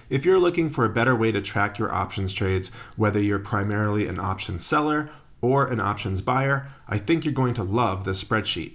If you're looking for a better way to track your options trades, whether you're primarily an options seller or an options buyer, I think you're going to love this spreadsheet.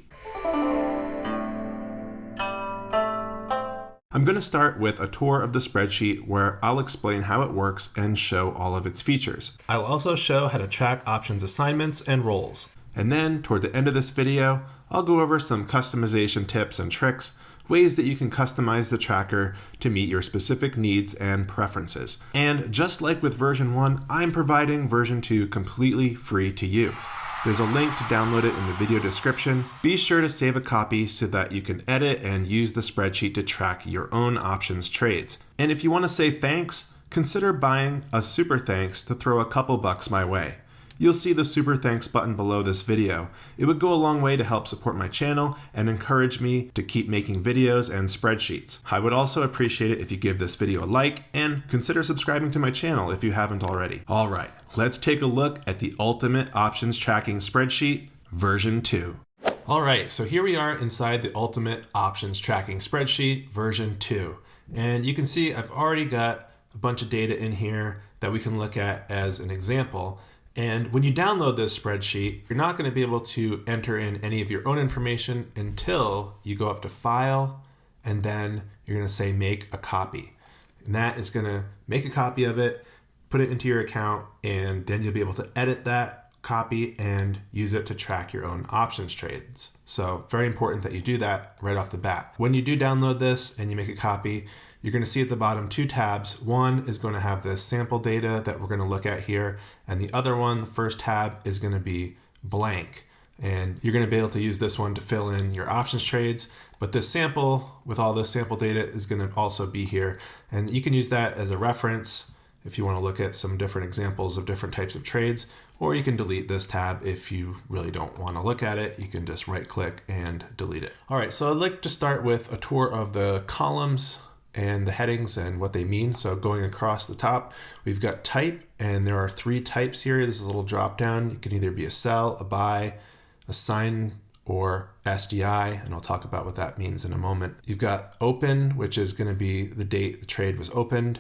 I'm going to start with a tour of the spreadsheet where I'll explain how it works and show all of its features. I'll also show how to track options assignments and roles. And then toward the end of this video, I'll go over some customization tips and tricks, ways that you can customize the tracker to meet your specific needs and preferences. And just like with version 1, I'm providing version 2 completely free to you. There's a link to download it in the video description. Be sure to save a copy so that you can edit and use the spreadsheet to track your own options trades. And if you want to say thanks, consider buying a super thanks to throw a couple bucks my way. You'll see the super thanks button below this video. It would go a long way to help support my channel and encourage me to keep making videos and spreadsheets. I would also appreciate it if you give this video a like and consider subscribing to my channel if you haven't already. All right, let's take a look at the Ultimate Options Tracking Spreadsheet version 2. All right, so here we are inside the Ultimate Options Tracking Spreadsheet version 2. And you can see I've already got a bunch of data in here that we can look at as an example. And when you download this spreadsheet, you're not going to be able to enter in any of your own information until you go up to File, and then you're going to say Make a Copy. And that is going to make a copy of it, put it into your account, and then you'll be able to edit that copy and use it to track your own options trades. So very important that you do that right off the bat. When you do download this and you make a copy, you're going to see at the bottom 2 tabs. One is going to have this sample data that we're going to look at here, and the other one, the first tab, is going to be blank. And you're going to be able to use this one to fill in your options trades, but this sample with all this sample data is going to also be here, and you can use that as a reference if you want to look at some different examples of different types of trades, or you can delete this tab if you really don't want to look at it. You can just right click and delete it. All right, so I'd like to start with a tour of the columns and the headings and what they mean. So going across the top, we've got type, and there are 3 types here. This is a little drop down. You can either be a sell, a buy, a sign, or SDI, and I'll talk about what that means in a moment. You've got open, which is going to be the date the trade was opened.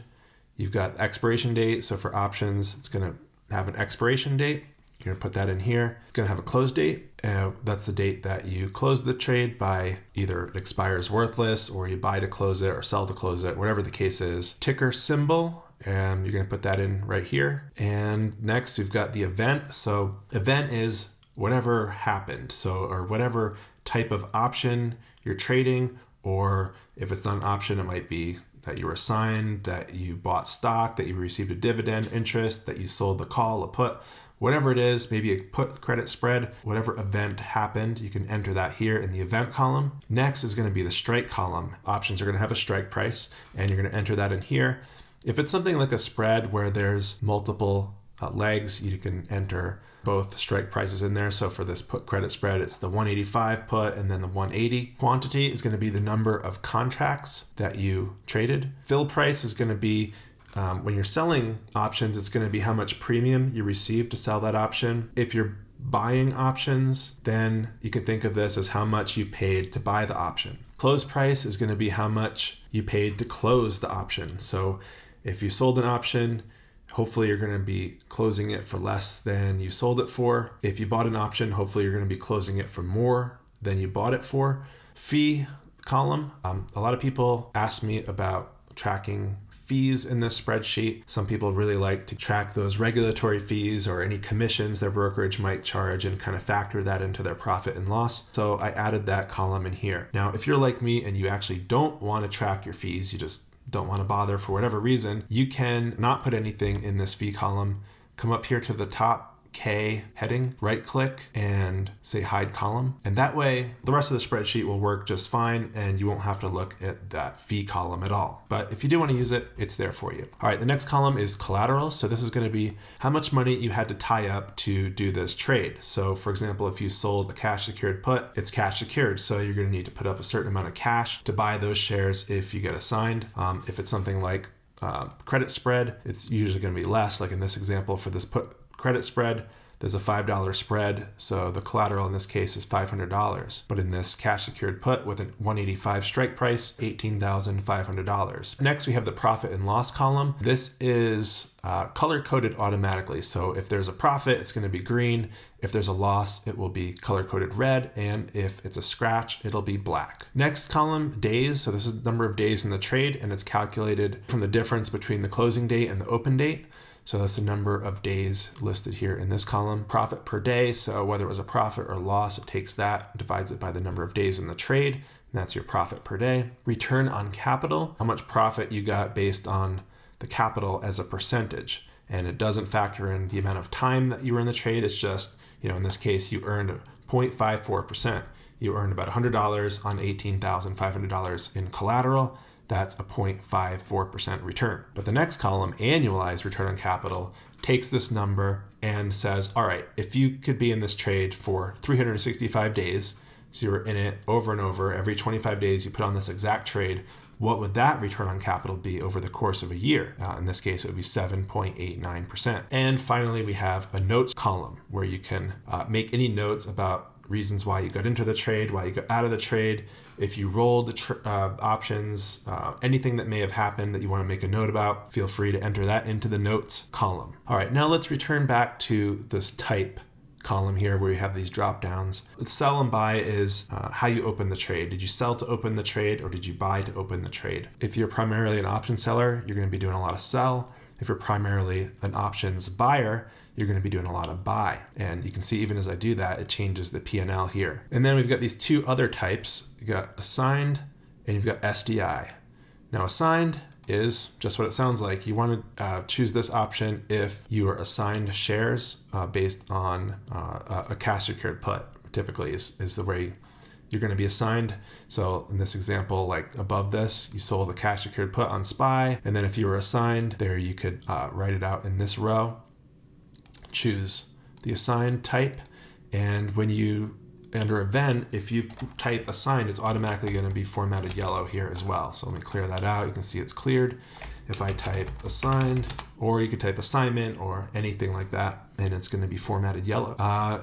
You've got expiration date. So for options, it's going to have an expiration date. You're going to put that in here. It's going to have a close date. That's the date that you close the trade by. Either it expires worthless, or you buy to close it, or sell to close it, whatever the case is. Ticker symbol, and you're going to put that in right here. And next we've got the event. So event is whatever happened. So, or whatever type of option you're trading, or if it's not an option, it might be that you were assigned, that you bought stock, that you received a dividend interest, that you sold the call, a put. Whatever it is, maybe a put credit spread, whatever event happened, you can enter that here in the event column. Next is going to be the strike column. Options are going to have a strike price, and you're going to enter that in here. If it's something like a spread where there's multiple legs, you can enter both strike prices in there. So for this put credit spread, it's the 185 put and then the 180. Quantity is going to be the number of contracts that you traded. Fill price is going to be when you're selling options, it's going to be how much premium you receive to sell that option. If you're buying options, then you can think of this as how much you paid to buy the option. Close price is going to be how much you paid to close the option. So if you sold an option, hopefully you're going to be closing it for less than you sold it for. If you bought an option, hopefully you're going to be closing it for more than you bought it for. Fee column. A lot of people ask me about tracking fees in this spreadsheet. Some people really like to track those regulatory fees or any commissions their brokerage might charge and kind of factor that into their profit and loss. So I added that column in here. Now, if you're like me and you actually don't want to track your fees, you just don't want to bother for whatever reason, you can not put anything in this fee column. Come up here to the top K heading, right click and say hide column. And that way the rest of the spreadsheet will work just fine and you won't have to look at that fee column at all. But if you do want to use it, it's there for you. All right, the next column is collateral. So this is going to be how much money you had to tie up to do this trade. So for example, if you sold a cash secured put, it's cash secured. So you're going to need to put up a certain amount of cash to buy those shares if you get assigned. If it's something like credit spread, it's usually going to be less. Like in this example for this put credit spread, there's a $5 spread, so the collateral in this case is $500. But in this cash secured put with a 185 strike price, $18,500. Next, we have the profit and loss column. This is color coded automatically. So if there's a profit, it's going to be green. If there's a loss, it will be color coded red. And if it's a scratch, it'll be black. Next column, days. So this is the number of days in the trade, and it's calculated from the difference between the closing date and the open date. So that's the number of days listed here in this column. Profit per day, so whether it was a profit or loss, it takes that, divides it by the number of days in the trade, and that's your profit per day. Return on capital, how much profit you got based on the capital as a percentage. And it doesn't factor in the amount of time that you were in the trade. It's just, in this case, you earned 0.54%. You earned about $100 on $18,500 in collateral. That's a 0.54% return. But the next column, annualized return on capital, takes this number and says, all right, if you could be in this trade for 365 days, so you're in it over and over, every 25 days you put on this exact trade, what would that return on capital be over the course of a year? In this case, it would be 7.89%. And finally, we have a notes column where you can make any notes about reasons why you got into the trade, why you got out of the trade, if you rolled the options, anything that may have happened that you want to make a note about, feel free to enter that into the notes column. All right, now let's return back to this type column here where you have these drop downs. The sell and buy is how you open the trade. Did you sell to open the trade or did you buy to open the trade? If you're primarily an option seller, you're going to be doing a lot of sell. If you're primarily an options buyer, you're going to be doing a lot of buy. And you can see even as I do that, it changes the P&L here. And then we've got these two other types. You've got assigned and you've got SDI. Now assigned is just what it sounds like. You want to choose this option if you are assigned shares based on a cash secured put, typically is the way you're going to be assigned. So in this example, like above this, you sold a cash secured put on SPY. And then if you were assigned there, you could write it out in this row, choose the assigned type. And when you under event, if you type assigned, it's automatically going to be formatted yellow here as well. So let me clear that out. You can see it's cleared. If I type assigned, or you could type assignment or anything like that, and it's going to be formatted yellow.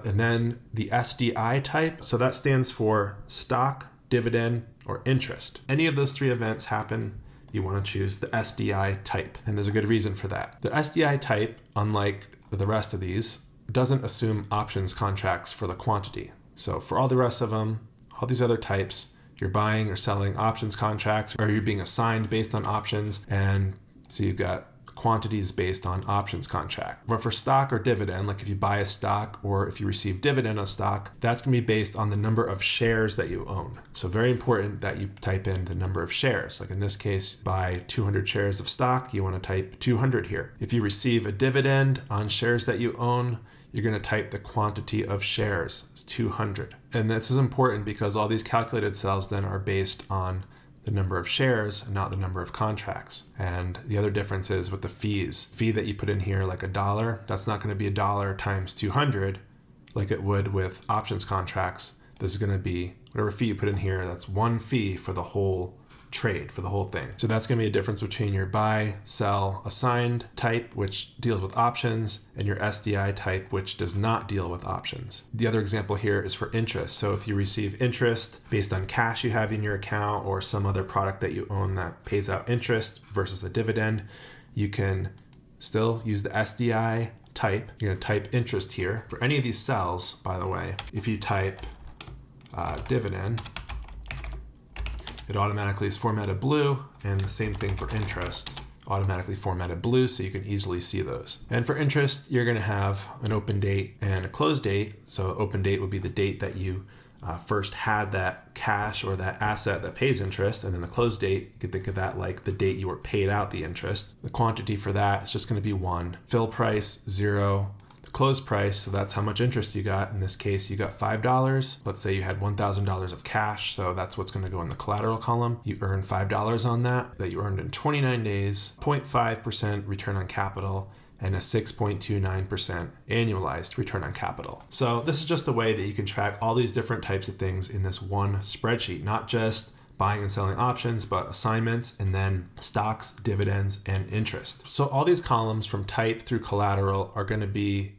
And then the SDI type, so that stands for stock, dividend, or interest. Any of those three events happen, you want to choose the SDI type. And there's a good reason for that. The SDI type, unlike the rest of these, doesn't assume options contracts for the quantity. So for all the rest of them, all these other types, you're buying or selling options contracts, or you're being assigned based on options. And so you've got quantities based on options contract. But for stock or dividend, like if you buy a stock or if you receive dividend on stock, that's going to be based on the number of shares that you own. So very important that you type in the number of shares. Like in this case, buy 200 shares of stock, you want to type 200 here. If you receive a dividend on shares that you own, you're going to type the quantity of shares, it's 200. And this is important because all these calculated cells then are based on the number of shares, not the number of contracts. And the other difference is with the fees. Fee that you put in here, like $1, that's not going to be $1 times 200 like it would with options contracts. This is going to be whatever fee you put in here, that's one fee for the whole trade, for the whole thing. So that's going to be a difference between your buy, sell, assigned type, which deals with options, and your SDI type, which does not deal with options. The other example here is for interest. So if you receive interest based on cash you have in your account or some other product that you own that pays out interest versus a dividend, you can still use the SDI type. You're going to type interest here. For any of these cells, by the way, if you type dividend, it automatically is formatted blue, and the same thing for interest, automatically formatted blue, so you can easily see those. And for interest, you're going to have an open date and a close date. So open date would be the date that you first had that cash or that asset that pays interest, and then the close date, you could think of that like the date you were paid out the interest. The quantity for that is just going to be 1. Fill price, 0. Close price, so that's how much interest you got. In this case, you got $5. Let's say you had $1,000 of cash, so that's what's going to go in the collateral column. You earn $5 on that you earned in 29 days, 0.5% return on capital, and a 6.29% annualized return on capital. So this is just a way that you can track all these different types of things in this one spreadsheet, not just buying and selling options, but assignments, and then stocks, dividends, and interest. So all these columns from type through collateral are going to be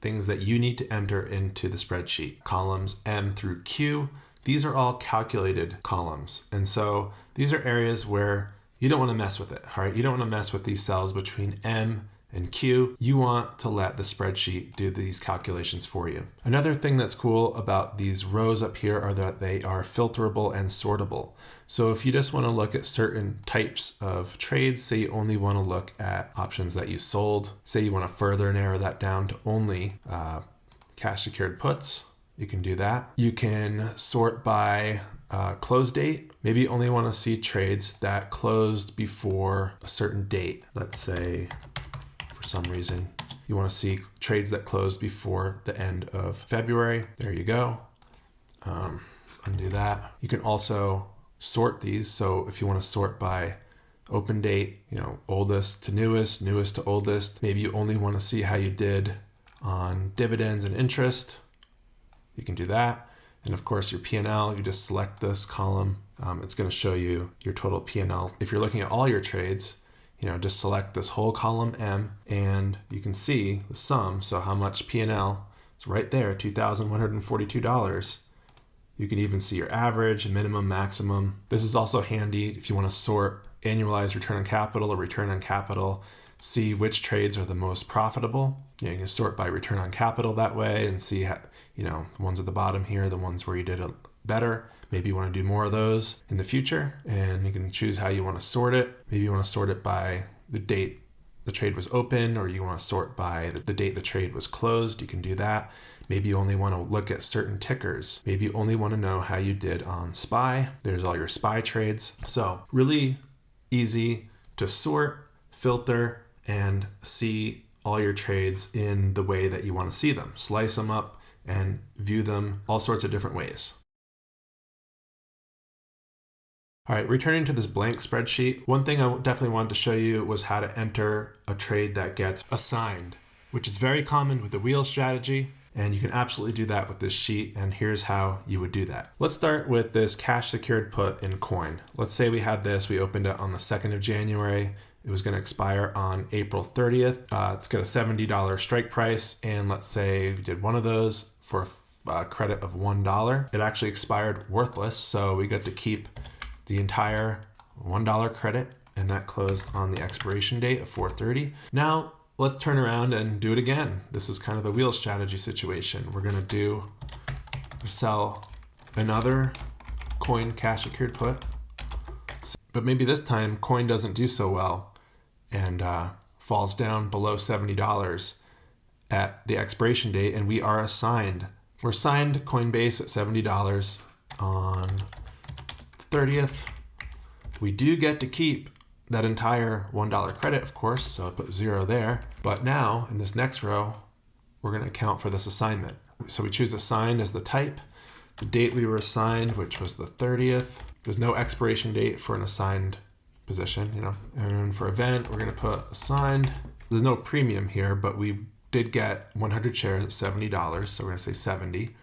things that you need to enter into the spreadsheet. Columns M through Q, these are all calculated columns. And so these are areas where you don't want to mess with it, all right? You don't want to mess with these cells between M and Q. You want to let the spreadsheet do these calculations for you. Another thing that's cool about these rows up here are that they are filterable and sortable. So if you just want to look at certain types of trades, say you only want to look at options that you sold, say you want to further narrow that down to only cash secured puts, you can do that. You can sort by close date. Maybe you only want to see trades that closed before a certain date. Let's say for some reason you want to see trades that closed before the end of February. There you go. Let's undo that. You can also sort these. So if you want to sort by open date, oldest to newest, newest to oldest, maybe you only want to see how you did on dividends and interest, you can do that. And of course your P&L, you just select this column. It's going to show you your total P&L. If you're looking at all your trades, just select this whole column M and you can see the sum. So how much P&L is right there, $2,142. You can even see your average, minimum, maximum. This is also handy if you want to sort annualized return on capital or return on capital, see which trades are the most profitable. You can sort by return on capital that way and see how, the ones at the bottom here, the ones where you did better. Maybe you want to do more of those in the future, and you can choose how you want to sort it. Maybe you want to sort it by the date the trade was open, or you want to sort by the date the trade was closed. You can do that. Maybe you only want to look at certain tickers. Maybe you only want to know how you did on SPY. There's all your SPY trades. So really easy to sort, filter, and see all your trades in the way that you want to see them. Slice them up and view them all sorts of different ways. All right, returning to this blank spreadsheet, one thing I definitely wanted to show you was how to enter a trade that gets assigned, which is very common with the wheel strategy, and you can absolutely do that with this sheet, and here's how you would do that. Let's start with this cash secured put in coin. Let's say we had this, we opened it on the 2nd of January. It was going to expire on April 30th. It's got a $70 strike price, and let's say we did one of those for a credit of $1. It actually expired worthless, so we got to keep the entire $1 credit, and that closed on the expiration date of 4/30. Now let's turn around and do it again. This is kind of the wheel strategy situation. We're going to sell another coin cash secured put, but maybe this time coin doesn't do so well and falls down below $70 at the expiration date, and we are assigned. We're assigned Coinbase at $70 on 30th. We do get to keep that entire $1 credit, of course, so I put 0 there. But now in this next row, we're going to account for this assignment. So we choose assigned as the type, the date we were assigned, which was the 30th. There's no expiration date for an assigned position, And for event, we're going to put assigned. There's no premium here, but we did get 100 shares at $70, so we're going to say 70.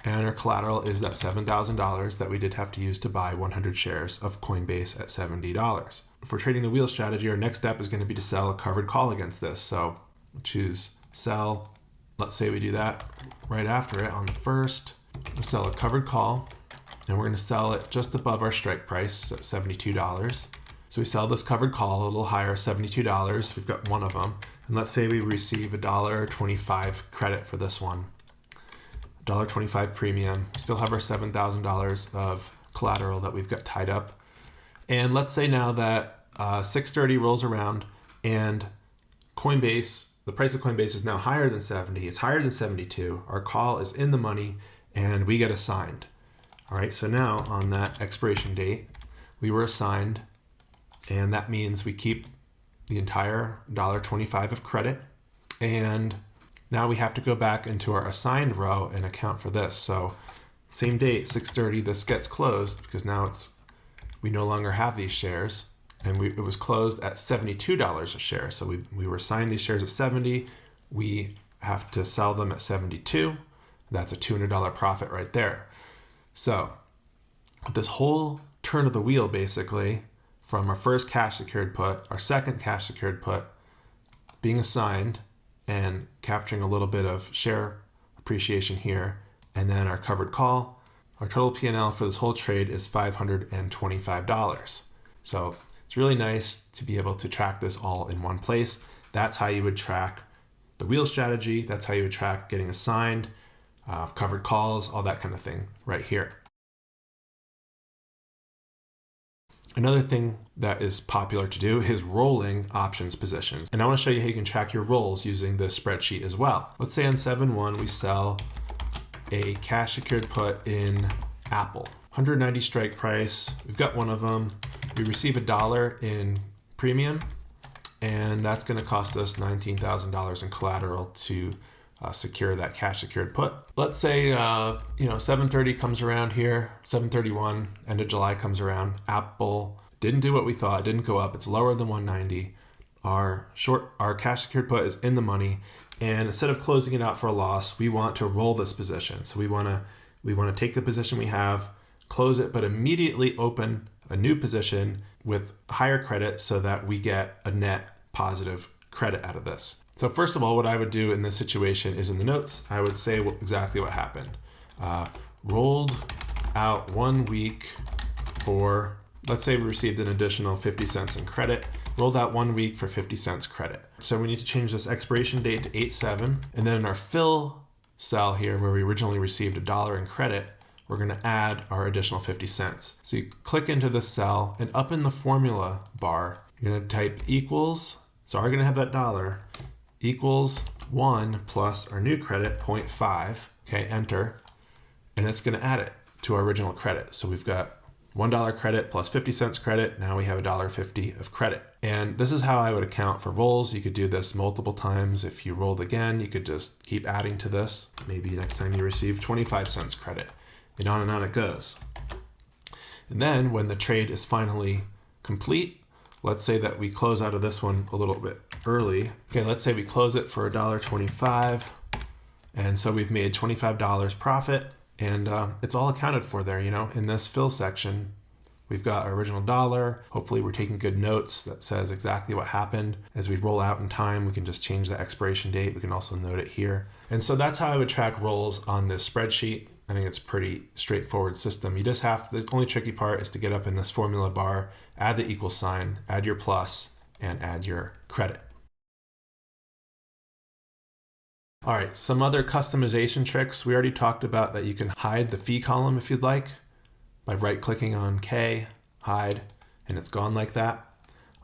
And our collateral is that $7,000 that we did have to use to buy 100 shares of Coinbase at $70. If we're trading the wheel strategy, our next step is going to be to sell a covered call against this. So we'll choose sell. Let's say we do that right after it on the 1st. We'll sell a covered call, and we're going to sell it just above our strike price at $72. So we sell this covered call a little higher, $72. We've got one of them. And let's say we receive $1.25 credit for this one. $1.25 premium. We still have our $7,000 of collateral that we've got tied up. And let's say now that 6:30 rolls around and Coinbase, the price of Coinbase is now higher than 70. It's higher than 72. Our call is in the money and we get assigned. All right, so now on that expiration date, we were assigned, and that means we keep the entire $1.25 of credit, and now we have to go back into our assigned row and account for this. So same date, 6:30, this gets closed because now we no longer have these shares, and it was closed at $72 a share. So we were assigned these shares at 70. We have to sell them at 72. That's a $200 profit right there. So with this whole turn of the wheel, basically, from our first cash secured put, our second cash secured put being assigned, and capturing a little bit of share appreciation here. And then our covered call, our total P&L for this whole trade is $525. So it's really nice to be able to track this all in one place. That's how you would track the wheel strategy. That's how you would track getting assigned, covered calls, all that kind of thing right here. Another thing that is popular to do is rolling options positions. And I want to show you how you can track your rolls using this spreadsheet as well. Let's say on 7-1, we sell a cash secured put in Apple. 190 strike price. We've got one of them. We receive $1 in premium, and that's going to cost us $19,000 in collateral to secure that cash secured put. Let's say 7:30 comes around here, 7:31, end of July comes around. Apple didn't do what we thought, didn't go up. It's lower than 190. Our cash secured put is in the money, and instead of closing it out for a loss, we want to roll this position. So we want to take the position we have, close it, but immediately open a new position with higher credit so that we get a net positive credit out of this. So first of all, what I would do in this situation is in the notes, I would say exactly what happened. Rolled out 1 week for, let's say we received an additional 50 cents in credit, rolled out 1 week for 50 cents credit. So we need to change this expiration date to 8/7. And then in our fill cell here, where we originally received $1 in credit, we're going to add our additional 50 cents. So you click into this cell, and up in the formula bar, you're going to type equals, so we're going to have that $, equals 1 plus our new credit, 0.5, okay, enter, and it's going to add it to our original credit. So we've got $1 credit plus 50 cents credit. Now we have $1.50 of credit. And this is how I would account for rolls. You could do this multiple times. If you rolled again, you could just keep adding to this. Maybe next time you receive 25 cents credit, and on it goes. And then when the trade is finally complete, let's say that we close out of this one a little bit early. Okay, let's say we close it for $1.25. And so we've made $25 profit, and it's all accounted for there, in this fill section. We've got our original $. Hopefully we're taking good notes that says exactly what happened. As we roll out in time, we can just change the expiration date. We can also note it here. And so that's how I would track rolls on this spreadsheet. I think it's a pretty straightforward system. You just the only tricky part is to get up in this formula bar, add the equal sign, add your plus, and add your credit. All right, some other customization tricks. We already talked about that you can hide the fee column if you'd like by right-clicking on K, hide, and it's gone like that.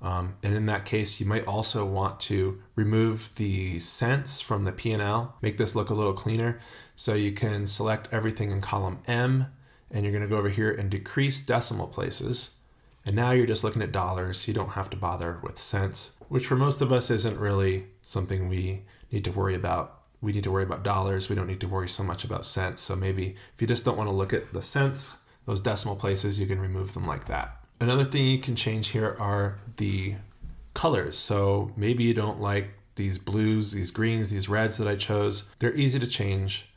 And in that case, you might also want to remove the cents from the P&L, make this look a little cleaner. So you can select everything in column M, and you're going to go over here and decrease decimal places. And now you're just looking at dollars. You don't have to bother with cents, which for most of us isn't really something we need to worry about. We need to worry about dollars. We don't need to worry so much about cents. So maybe if you just don't want to look at the cents, those decimal places, you can remove them like that. Another thing you can change here are the colors. So maybe you don't like these blues, these greens, these reds that I chose. They're easy to change.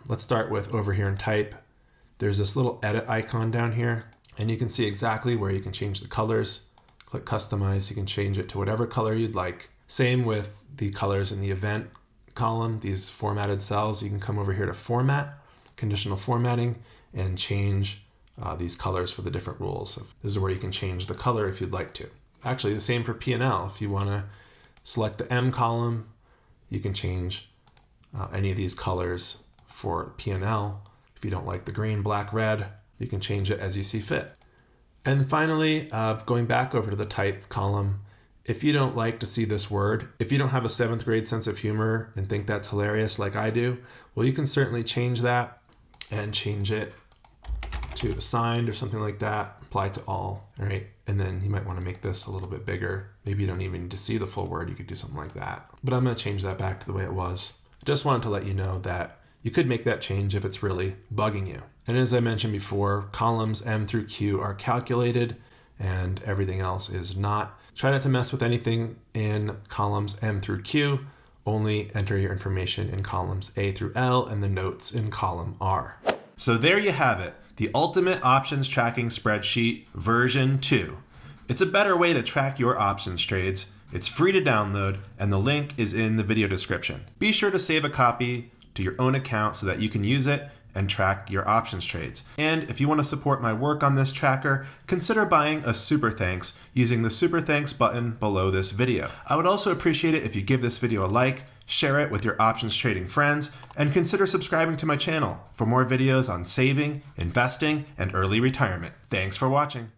Let's start with over here in type. There's this little edit icon down here, and you can see exactly where you can change the colors. Click customize, you can change it to whatever color you'd like. Same with the colors in the event column, these formatted cells. You can come over here to format, conditional formatting, and change these colors for the different rules. So this is where you can change the color if you'd like to. Actually, the same for P&L. If you want to select the M column, you can change any of these colors for P&L. If you don't like the green, black, red, you can change it as you see fit. And finally, going back over to the type column, if you don't like to see this word, if you don't have a 7th grade sense of humor and think that's hilarious like I do, well, you can certainly change that and change it to assigned or something like that, apply to all right? And then you might want to make this a little bit bigger. Maybe you don't even need to see the full word. You could do something like that. But I'm going to change that back to the way it was. I just wanted to let you know that you could make that change if it's really bugging you. And as I mentioned before, columns M through Q are calculated and everything else is not. Try not to mess with anything in columns M through Q. Only enter your information in columns A through L and the notes in column R. So there you have it, the Ultimate Options Tracking Spreadsheet version 2. It's a better way to track your options trades It's free to download, and the link is in the video description. Be sure to save a copy to your own account so that you can use it and track your options trades. And if you want to support my work on this tracker, consider buying a Super Thanks using the Super Thanks button below this video. I would also appreciate it if you give this video a like, share it with your options trading friends, and consider subscribing to my channel for more videos on saving, investing, and early retirement. Thanks for watching.